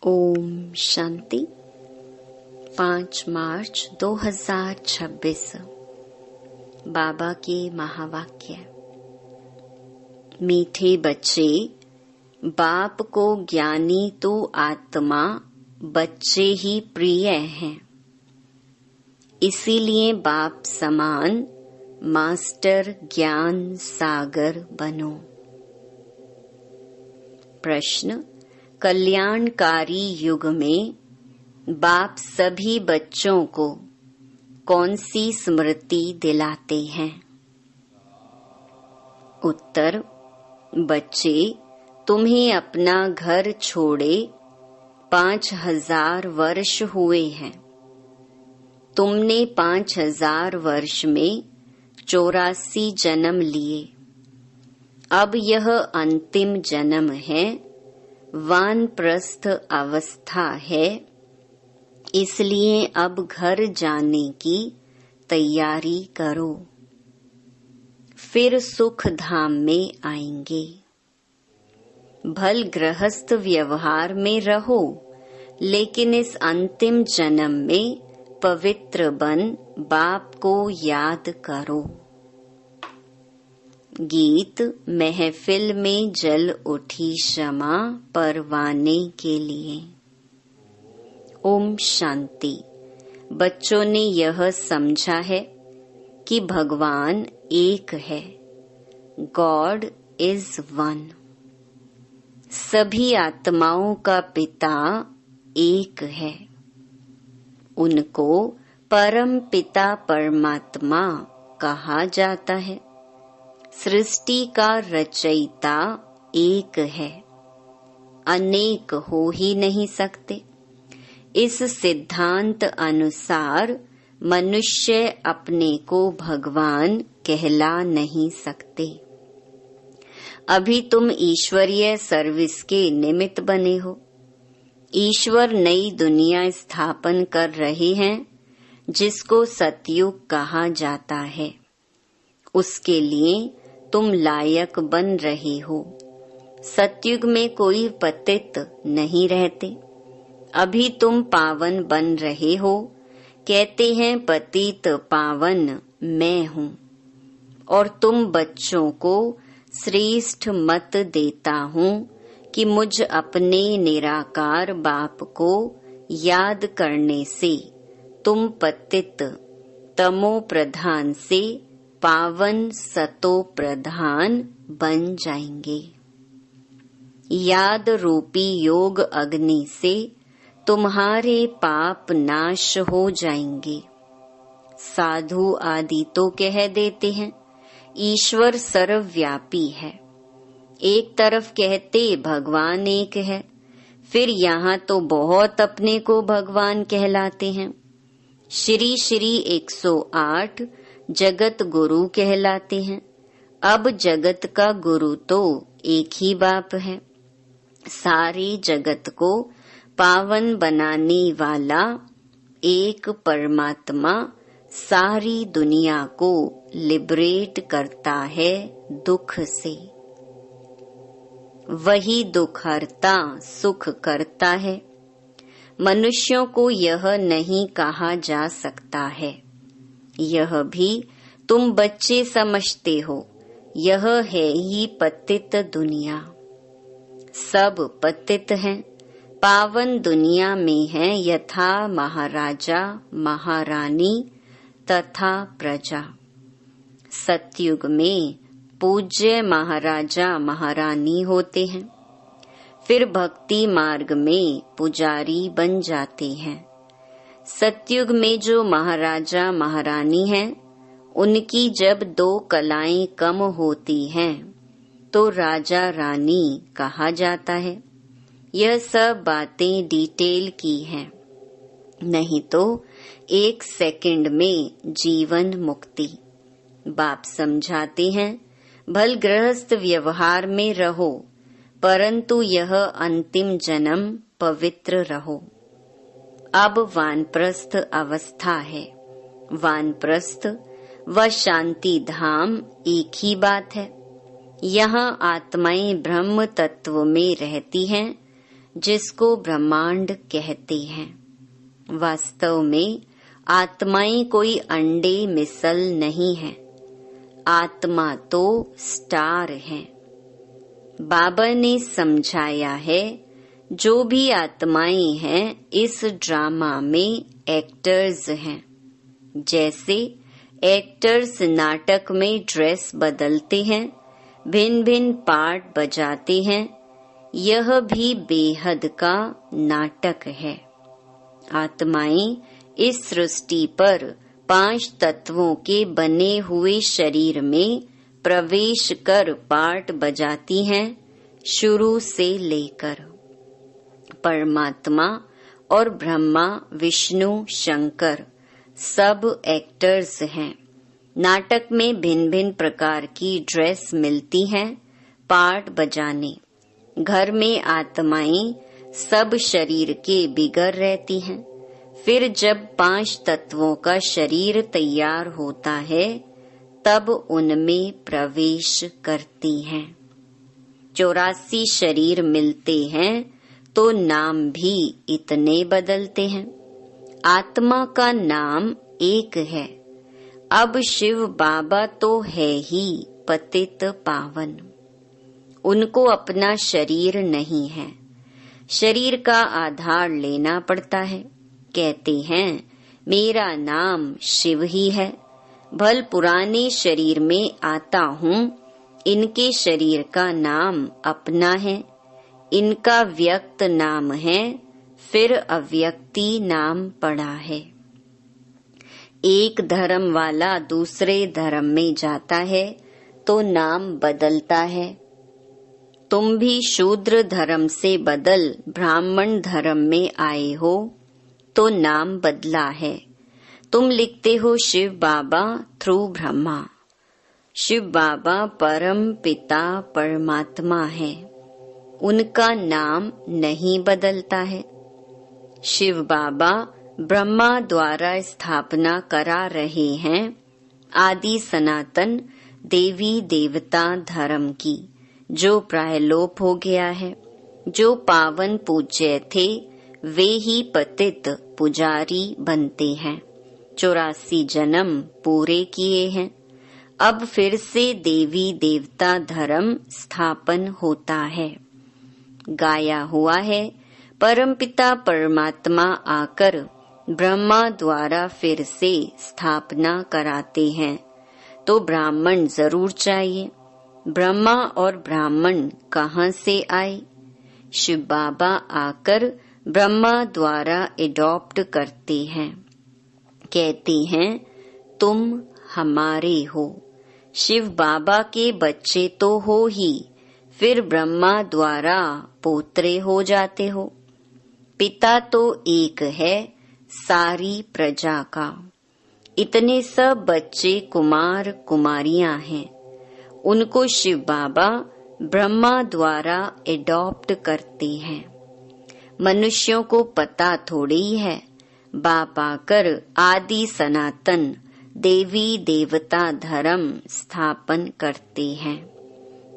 ओम शांति। 5 मार्च 2026 बाबा के महावाक्य। मीठे बच्चे, बाप को ज्ञानी तो आत्मा बच्चे ही प्रिय हैं। इसीलिए बाप समान मास्टर ज्ञान सागर बनो। प्रश्न: कल्याणकारी युग में बाप सभी बच्चों को कौन सी स्मृति दिलाते हैं? उत्तर: बच्चे, तुम्हें अपना घर छोड़े 5000 वर्ष हुए हैं। तुमने 5000 वर्ष में 84 जन्म लिए। अब यह अंतिम जन्म है, वानप्रस्थ अवस्था है। इसलिए अब घर जाने की तैयारी करो, फिर सुख धाम में आएंगे। भल गृहस्थ व्यवहार में रहो, लेकिन इस अंतिम जन्म में पवित्र बन बाप को याद करो। गीत: महफिल में जल उठी शमा परवाने के लिए। ओम शांति। बच्चों ने यह समझा है कि भगवान एक है। God is one. सभी आत्माओं का पिता एक है। उनको परम पिता परमात्मा कहा जाता है। सृष्टि का रचयिता एक है, अनेक हो ही नहीं सकते। इस सिद्धांत अनुसार मनुष्य अपने को भगवान कहला नहीं सकते। अभी तुम ईश्वरीय सर्विस के निमित्त बने हो। ईश्वर नई दुनिया स्थापन कर रहे हैं, जिसको सतयुग कहा जाता है। उसके लिए तुम लायक बन रहे हो। सतयुग में कोई पतित नहीं रहते। अभी तुम पावन बन रहे हो। कहते हैं पतित पावन मैं हूँ। और तुम बच्चों को श्रेष्ठ मत देता हूँ कि मुझ अपने निराकार बाप को याद करने से तुम पतित तमो प्रधान से पावन सतो प्रधान बन जाएंगे। याद रूपी योग अग्नि से तुम्हारे पाप नाश हो जाएंगे। साधु आदि तो कह देते हैं ईश्वर सर्वव्यापी है। एक तरफ कहते भगवान एक है, फिर यहाँ तो बहुत अपने को भगवान कहलाते हैं। श्री श्री 108 जगत गुरु कहलाते हैं। अब जगत का गुरु तो एक ही बाप है। सारे जगत को पावन बनाने वाला एक परमात्मा सारी दुनिया को लिबरेट करता है दुख से। वही दुख हरता सुख करता है। मनुष्यों को यह नहीं कहा जा सकता है। यह भी तुम बच्चे समझते हो। यह है ही पतित दुनिया। सब पतित हैं। पावन दुनिया में है यथा महाराजा महारानी तथा प्रजा। सतयुग में पूज्य महाराजा महारानी होते हैं। फिर भक्ति मार्ग में पुजारी बन जाते हैं। सतयुग में जो महाराजा महारानी हैं, उनकी जब 2 कलाएं कम होती हैं तो राजा रानी कहा जाता है। यह सब बातें डिटेल की हैं। नहीं तो 1 सेकंड में जीवन मुक्ति। बाप समझाते हैं भल गृहस्थ व्यवहार में रहो, परंतु यह अंतिम जन्म पवित्र रहो। अब वानप्रस्थ अवस्था है। वानप्रस्थ व शांति धाम एक ही बात है। यहाँ आत्माएं ब्रह्म तत्व में रहती हैं, जिसको ब्रह्मांड कहते हैं। वास्तव में आत्माएं कोई अंडे मिसल नहीं है, आत्मा तो स्टार है। बाबा ने समझाया है, जो भी आत्माएं हैं इस ड्रामा में एक्टर्स हैं। जैसे एक्टर्स नाटक में ड्रेस बदलते हैं, भिन्न भिन्न पार्ट बजाते हैं, यह भी बेहद का नाटक है। आत्माएं इस सृष्टि पर 5 तत्वों के बने हुए शरीर में प्रवेश कर पार्ट बजाती हैं, शुरू से लेकर। परमात्मा और ब्रह्मा, विष्णु, शंकर सब एक्टर्स हैं। नाटक में भिन्न भिन्न प्रकार की ड्रेस मिलती हैं पार्ट बजाने। घर में आत्माएं सब शरीर के बिगड़ रहती हैं। फिर जब 5 तत्वों का शरीर तैयार होता है तब उनमें प्रवेश करती हैं। 84 शरीर मिलते हैं तो नाम भी इतने बदलते हैं। आत्मा का नाम एक है। अब शिव बाबा तो है ही पतित पावन, उनको अपना शरीर नहीं है। शरीर का आधार लेना पड़ता है। कहते हैं मेरा नाम शिव ही है। भल पुराने शरीर में आता हूँ, इनके शरीर का नाम अपना है, इनका व्यक्त नाम है, फिर अव्यक्ति नाम पड़ा है। एक धर्म वाला दूसरे धर्म में जाता है तो नाम बदलता है। तुम भी शूद्र धर्म से बदल ब्राह्मण धर्म में आए हो तो नाम बदला है। तुम लिखते हो शिव बाबा थ्रू ब्रह्मा। शिव बाबा परम पिता परमात्मा है, उनका नाम नहीं बदलता है। शिव बाबा ब्रह्मा द्वारा स्थापना करा रहे हैं आदि सनातन देवी देवता धर्म की, जो प्रायलोप हो गया है। जो पावन पूज्य थे वे ही पतित पुजारी बनते हैं। 84 जन्म पूरे किए हैं। अब फिर से देवी देवता धर्म स्थापन होता है। गाया हुआ है, परमपिता परमात्मा आकर ब्रह्मा द्वारा फिर से स्थापना कराते हैं, तो ब्राह्मण जरूर चाहिए। ब्रह्मा और ब्राह्मण कहाँ से आए? शिव बाबा आकर ब्रह्मा द्वारा एडॉप्ट करते हैं। कहते हैं तुम हमारे हो। शिव बाबा के बच्चे तो हो ही, फिर ब्रह्मा द्वारा पोत्रे हो जाते हो। पिता तो एक है सारी प्रजा का। इतने सब बच्चे कुमार कुमारियां हैं, उनको शिव बाबा ब्रह्मा द्वारा एडॉप्ट करते हैं। मनुष्यों को पता थोड़ी है, बाप आकर आदि सनातन देवी देवता धर्म स्थापन करते हैं।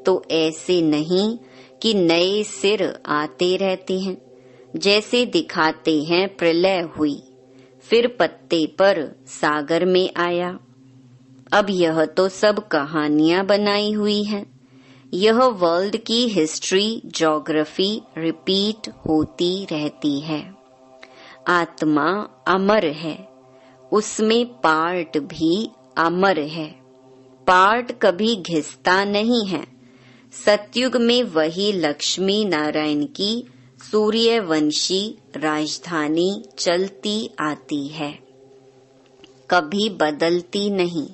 तो ऐसे नहीं कि नए सिर आते रहते हैं। जैसे दिखाते हैं प्रलय हुई, फिर पत्ते पर सागर में आया। अब यह तो सब कहानियां बनाई हुई हैं। यह वर्ल्ड की हिस्ट्री ज्योग्राफी रिपीट होती रहती है। आत्मा अमर है, उसमें पार्ट भी अमर है। पार्ट कभी घिसता नहीं है। सतयुग में वही लक्ष्मी नारायण की सूर्यवंशी राजधानी चलती आती है, कभी बदलती नहीं।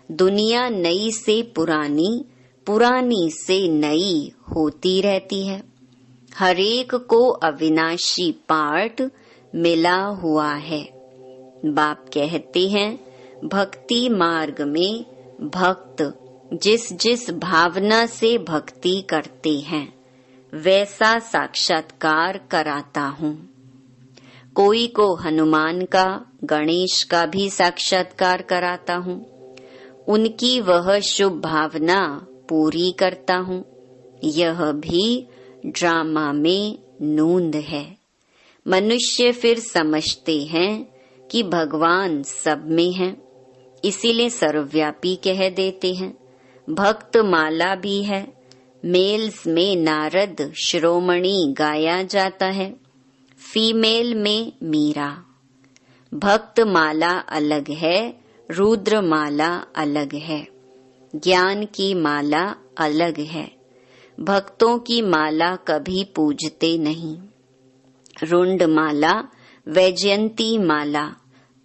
दुनिया नई से पुरानी, पुरानी से नई होती रहती है। हरेक को अविनाशी पार्ट मिला हुआ है। बाप कहते हैं भक्ति मार्ग में भक्त जिस जिस भावना से भक्ति करते हैं वैसा साक्षात्कार कराता हूँ। कोई को हनुमान का, गणेश का भी साक्षात्कार कराता हूँ। उनकी वह शुभ भावना पूरी करता हूँ। यह भी ड्रामा में नूंद है। मनुष्य फिर समझते हैं कि भगवान सब में है, इसीलिए सर्वव्यापी कह देते हैं। भक्त माला भी है, मेल्स में नारद शिरोमणि गाया जाता है, फीमेल में मीरा। भक्त माला अलग है, रुद्र माला अलग है, ज्ञान की माला अलग है। भक्तों की माला कभी पूजते नहीं। रुंड माला, वैजयंती माला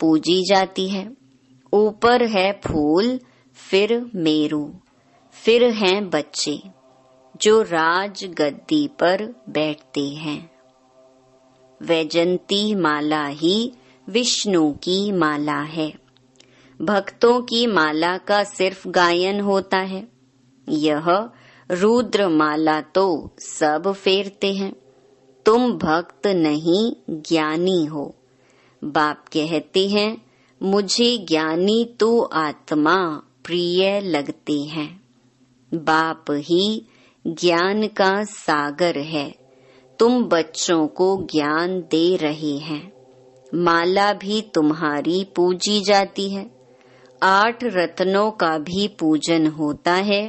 पूजी जाती है। ऊपर है फूल, फिर मेरू, फिर हैं बच्चे जो राज गद्दी पर बैठते हैं। वैजयंती माला ही विष्णु की माला है। भक्तों की माला का सिर्फ गायन होता है। यह रुद्र माला तो सब फेरते हैं। तुम भक्त नहीं ज्ञानी हो। बाप कहते हैं मुझे ज्ञानी तो आत्मा प्रिय लगते हैं। बाप ही ज्ञान का सागर है। तुम बच्चों को ज्ञान दे रहे हैं। माला भी तुम्हारी पूजी जाती है। 8 रत्नों का भी पूजन होता है,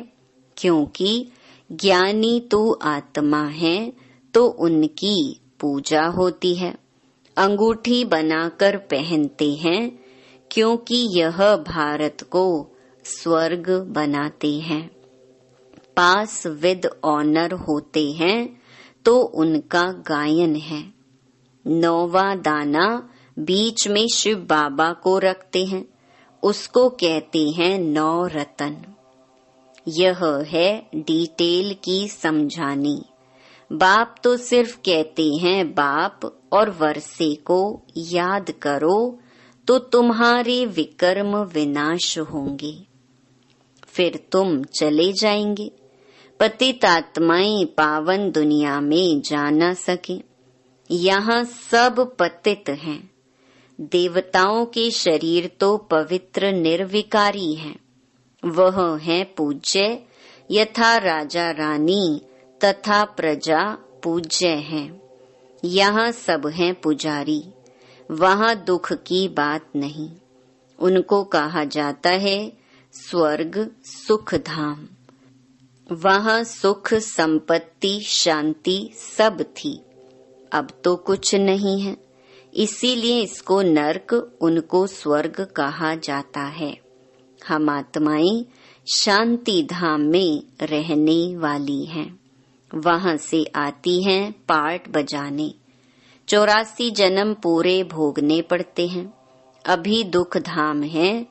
क्योंकि ज्ञानी तो आत्मा है तो उनकी पूजा होती है। अंगूठी बनाकर पहनते हैं, क्योंकि यह भारत को स्वर्ग बनाते हैं। पास विद ऑनर होते हैं तो उनका गायन है। 9वां दाना बीच में शिव बाबा को रखते हैं, उसको कहते हैं 9 रतन। यह है डिटेल की समझानी। बाप तो सिर्फ कहते हैं बाप और वर्षे को याद करो तो तुम्हारे विकर्म विनाश होंगे, फिर तुम चले जाएंगे। पतित आत्माएं पावन दुनिया में जा न सके। यहाँ सब पतित हैं। देवताओं के शरीर तो पवित्र निर्विकारी हैं। वह है पूज्य, यथा राजा रानी तथा प्रजा पूज्य हैं। यहाँ सब हैं पुजारी। वहाँ दुख की बात नहीं। उनको कहा जाता है स्वर्ग सुख धाम। वहाँ सुख संपत्ति शांति सब थी, अब तो कुछ नहीं है। इसीलिए इसको नरक, उनको स्वर्ग कहा जाता है। हम आत्माएं शांति धाम में रहने वाली हैं। वहाँ से आती हैं पार्ट बजाने। 84 जन्म पूरे भोगने पड़ते हैं। अभी दुख धाम है,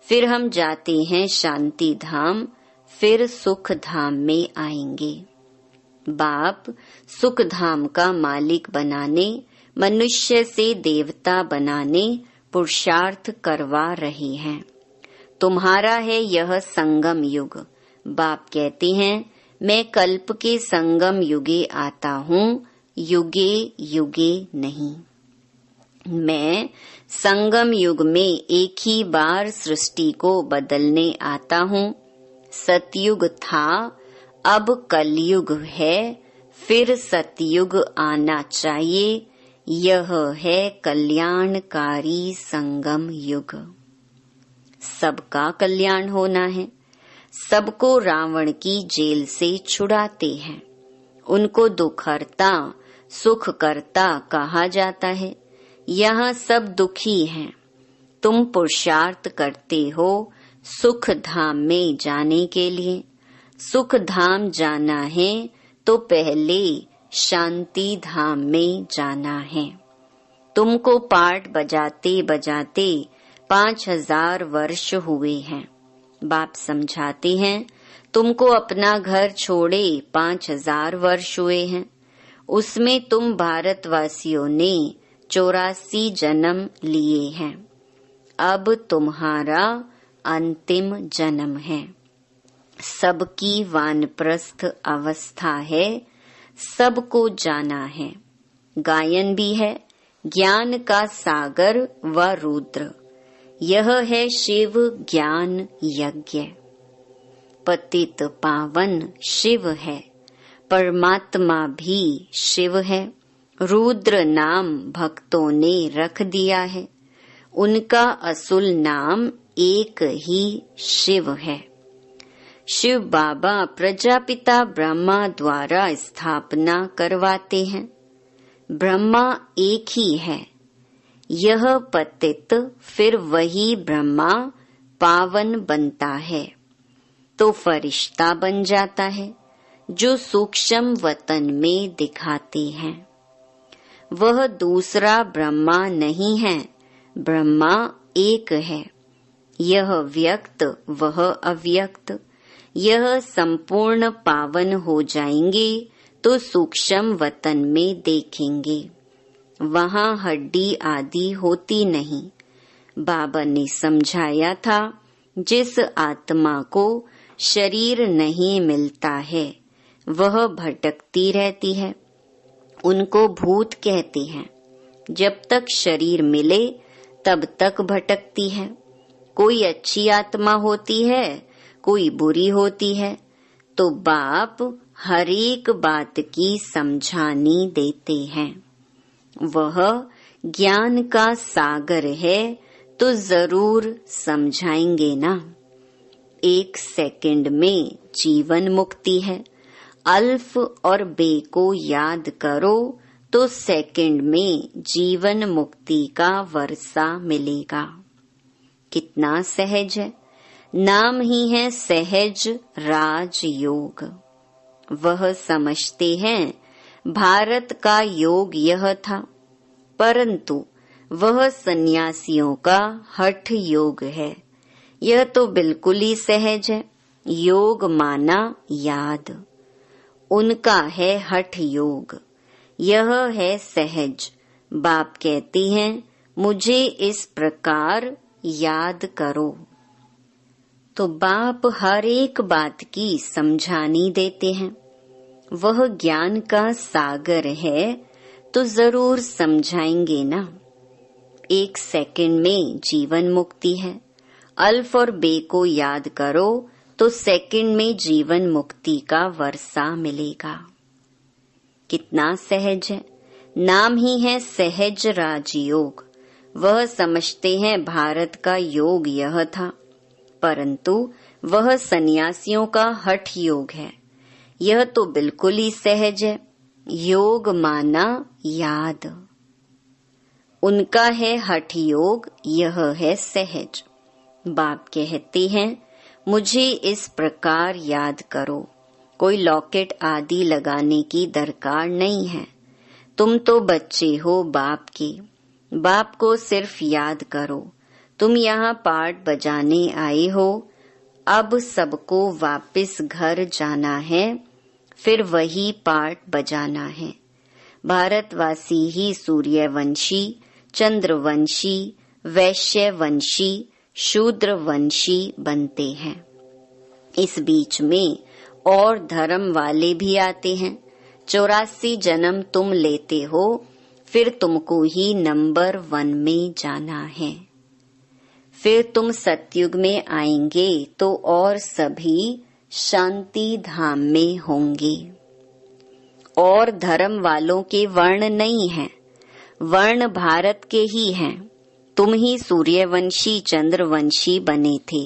फिर हम जाते हैं शांति धाम, फिर सुख धाम में आएंगे। बाप सुख धाम का मालिक बनाने, मनुष्य से देवता बनाने पुरुषार्थ करवा रहे हैं। तुम्हारा है यह संगम युग। बाप कहते हैं मैं कल्प के संगम युगे आता हूँ, युगे युगे नहीं। मैं संगम युग में एक ही बार सृष्टि को बदलने आता हूँ। सतयुग था, अब कलयुग है, फिर सतयुग आना चाहिए। यह है कल्याणकारी संगम युग। सबका कल्याण होना है। सबको रावण की जेल से छुड़ाते हैं। उनको दुखहर्ता सुख करता कहा जाता है। यहाँ सब दुखी हैं। तुम पुरुषार्थ करते हो सुख धाम में जाने के लिए। सुख धाम जाना है तो पहले शांति धाम में जाना है। तुमको पाठ बजाते बजाते 5000 वर्ष हुए हैं। बाप समझाते हैं तुमको अपना घर छोड़े 5000 वर्ष हुए हैं। उसमें तुम भारतवासियों ने 84 जन्म लिए हैं। अब तुम्हारा अंतिम जन्म है। सबकी वानप्रस्थ अवस्था है, सबको जाना है। गायन भी है, ज्ञान का सागर व रुद्र। यह है शिव ज्ञान यज्ञ। पतित पावन शिव है, परमात्मा भी शिव है। रुद्र नाम भक्तों ने रख दिया है, उनका असुल नाम एक ही शिव है। शिव बाबा प्रजापिता ब्रह्मा द्वारा स्थापना करवाते हैं। ब्रह्मा एक ही है। यह पतित फिर वही ब्रह्मा पावन बनता है तो फरिश्ता बन जाता है, जो सूक्ष्म वतन में दिखाते हैं। वह दूसरा ब्रह्मा नहीं है, ब्रह्मा एक है। यह व्यक्त वह अव्यक्त। यह संपूर्ण पावन हो जाएंगे तो सूक्ष्म वतन में देखेंगे, वहाँ हड्डी आदि होती नहीं। बाबा ने समझाया था, जिस आत्मा को शरीर नहीं मिलता है वह भटकती रहती है, उनको भूत कहते हैं। जब तक शरीर मिले तब तक भटकती है। कोई अच्छी आत्मा होती है, कोई बुरी होती है, तो बाप हर एक बात की समझानी देते हैं। वह ज्ञान का सागर है तो जरूर समझाएंगे ना। 1 सेकंड में जीवन मुक्ति है। अल्फ और बे को याद करो तो सेकंड में जीवन मुक्ति का वर्षा मिलेगा। कितना सहज है। नाम ही है सहज राज योग। वह समझते हैं भारत का योग यह था, परंतु वह सन्यासियों का हठ योग है। यह तो बिल्कुल ही सहज है। योग माना याद, उनका है हठ योग। यह है सहज। बाप कहती हैं, मुझे इस प्रकार याद करो। तो बाप हर एक बात की समझानी देते हैं। वह ज्ञान का सागर है तो जरूर समझाएंगे ना। 1 सेकंड में जीवन मुक्ति है। अल्फ और बे को याद करो तो सेकंड में जीवन मुक्ति का वर्षा मिलेगा। कितना सहज है। नाम ही है सहज राजयोग। वह समझते हैं भारत का योग यह था, परंतु वह सन्यासियों का हठ योग है। यह तो बिल्कुल ही सहज है। योग माना याद, उनका है हठ योग। यह है सहज। बाप कहते हैं, मुझे इस प्रकार याद करो। कोई लॉकेट आदि लगाने की दरकार नहीं है। तुम तो बच्चे हो बाप के। बाप को सिर्फ याद करो। तुम यहाँ पार्ट बजाने आए हो। अब सबको वापस घर जाना है, फिर वही पार्ट बजाना है। भारतवासी ही सूर्यवंशी, चंद्रवंशी, वैश्यवंशी, शूद्रवंशी बनते हैं। इस बीच में और धर्म वाले भी आते हैं। 84 जन्म तुम लेते हो, फिर तुमको ही नंबर 1 में जाना है। फिर तुम सतयुग में आएंगे तो और सभी शांति धाम में होंगे। और धर्म वालों के वर्ण नहीं हैं, वर्ण भारत के ही हैं। तुम ही सूर्यवंशी चंद्रवंशी बने थे,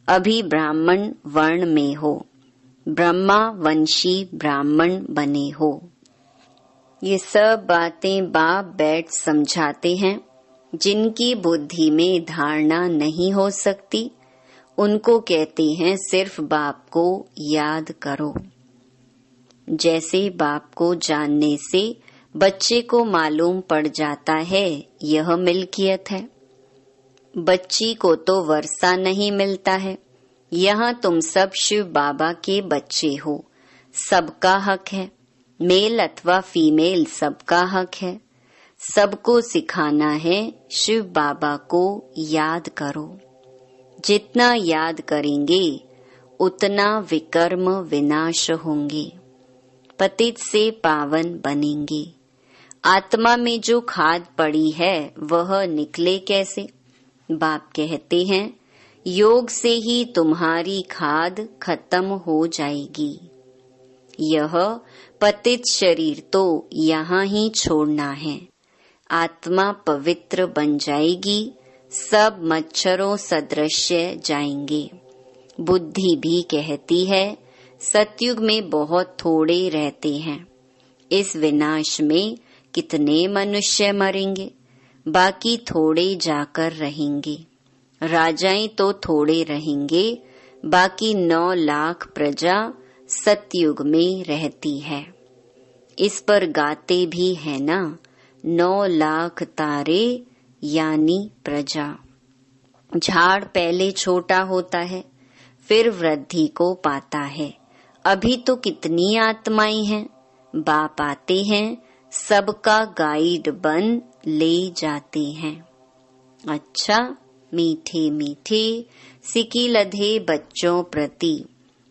अभी ब्राह्मण वर्ण में हो। ब्रह्मा वंशी ब्राह्मण बने हो। ये सब बातें बाप बैठ समझाते हैं। जिनकी बुद्धि में धारणा नहीं हो सकती, उनको कहते हैं सिर्फ बाप को याद करो। जैसे बाप को जानने से बच्चे को मालूम पड़ जाता है यह मिल्कियत है। बच्ची को तो वर्षा नहीं मिलता है। यहाँ तुम सब शिव बाबा के बच्चे हो, सबका हक है। मेल अथवा फीमेल सबका हक है। सबको सिखाना है शिव बाबा को याद करो। जितना याद करेंगे उतना विकर्म विनाश होंगे, पतित से पावन बनेंगे। आत्मा में जो खाद पड़ी है वह निकले कैसे? बाप कहते हैं, योग से ही तुम्हारी खाद खत्म हो जाएगी। यह पतित शरीर तो यहाँ ही छोड़ना है। आत्मा पवित्र बन जाएगी, सब मच्छरों सदृश जाएंगे। बुद्धि भी कहती है सतयुग में बहुत थोड़े रहते हैं, इस विनाश में कितने मनुष्य मरेंगे, बाकी थोड़े जाकर रहेंगे। राजाएं तो थोड़े रहेंगे, बाकी 9 लाख प्रजा सतयुग में रहती है। इस पर गाते भी है ना, 9 लाख तारे यानी प्रजा। झाड़ पहले छोटा होता है, फिर वृद्धि को पाता है। अभी तो कितनी आत्माएं हैं, बाप आते हैं, सबका गाइड बन ले जाते हैं। अच्छा, मीठे मीठे सिकी लधे बच्चों प्रति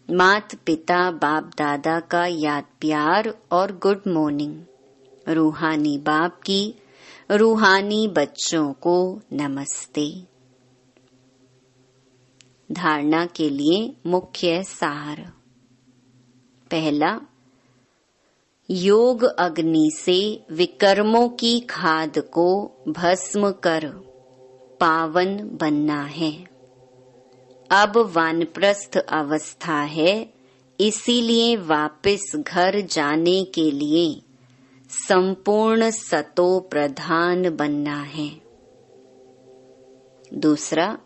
मात पिता बाप दादा का याद प्यार और गुड मॉर्निंग। रूहानी बाप की रूहानी बच्चों को नमस्ते। धारणा के लिए मुख्य सार। पहला, योग अग्नि से विकर्मों की खाद को भस्म कर पावन बनना है। अब वानप्रस्थ अवस्था है, इसीलिए वापस घर जाने के लिए संपूर्ण सतो प्रधान बनना है। दूसरा,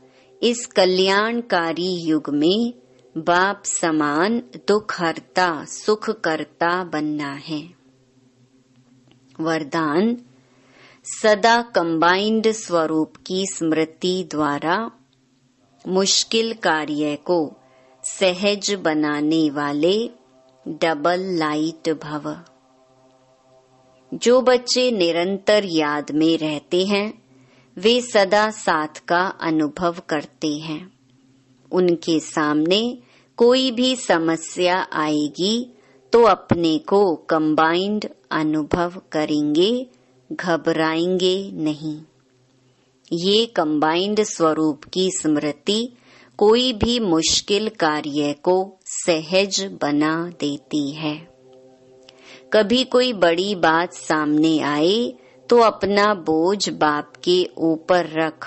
इस कल्याणकारी युग में बाप समान दुख हरता सुख करता बनना है। वरदान, सदा कंबाइंड स्वरूप की स्मृति द्वारा मुश्किल कार्य को सहज बनाने वाले डबल लाइट भव। जो बच्चे निरंतर याद में रहते हैं वे सदा साथ का अनुभव करते हैं। उनके सामने कोई भी समस्या आएगी तो अपने को कंबाइंड अनुभव करेंगे, घबराएंगे नहीं। ये कंबाइंड स्वरूप की स्मृति कोई भी मुश्किल कार्य को सहज बना देती है। कभी कोई बड़ी बात सामने आए तो अपना बोझ बाप के ऊपर रख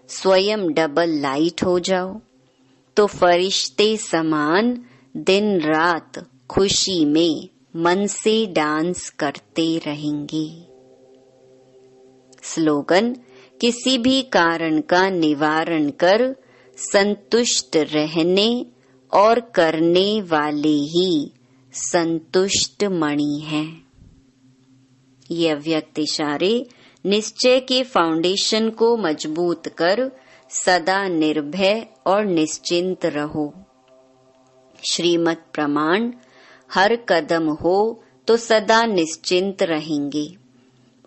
स्वयं डबल लाइट हो जाओ, तो फरिश्ते समान दिन रात खुशी में मन से डांस करते रहेंगे। स्लोगन, किसी भी कारण का निवारण कर संतुष्ट रहने और करने वाले ही संतुष्ट मणि हैं। ये अव्यक्त इशारे निश्चय के फाउंडेशन को मजबूत कर सदा निर्भय और निश्चिंत रहो। श्रीमत प्रमाण, हर कदम हो तो सदा निश्चिंत रहेंगे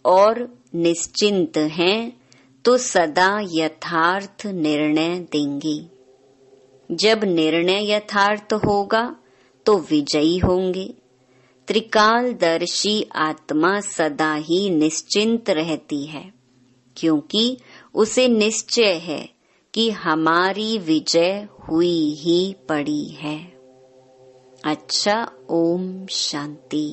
और निश्चिंत हैं तो सदा यथार्थ निर्णय देंगे। जब निर्णय यथार्थ होगा तो विजयी होंगे। त्रिकालदर्शी आत्मा सदा ही निश्चिंत रहती है, क्योंकि उसे निश्चय है कि हमारी विजय हुई ही पड़ी है। अच्छा, ओम शांति।